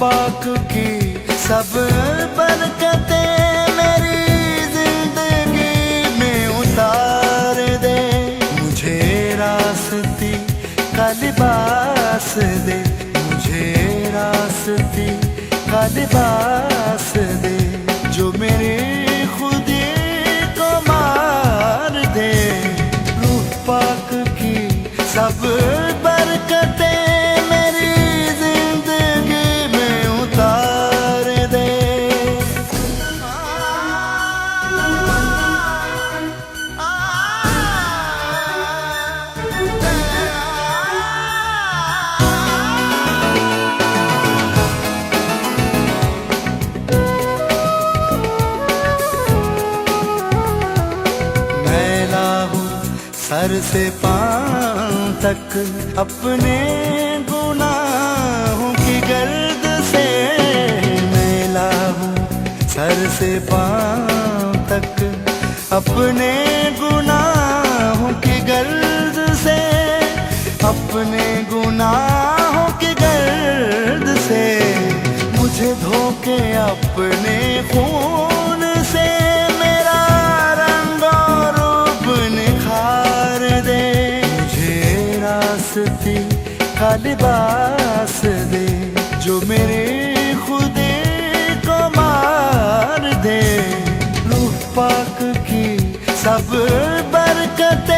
पाक की सब बरकतें मेरी जिंदगी में उतार दे। मुझे रास्ते का लिबास दे, मुझे रास्ते का लिबास दे, जो मेरे खुदी को मार दे। रूह पाक की सब बरकतें मेरी जिंदगी में उतार दे। सर से पांव तक अपने गुनाहों की गर्द से मैला हूँ। सर से पांव तक अपने गुनाहों की गर्द से, अपने गुनाहों की गर्द से मुझे धोके अपने खून से मेरा रंग और रूप निखार दे। मुझे रास्ते का लिबास दे, जो मेरे खुदे को मार दे। रूह पाक की सब बरकतें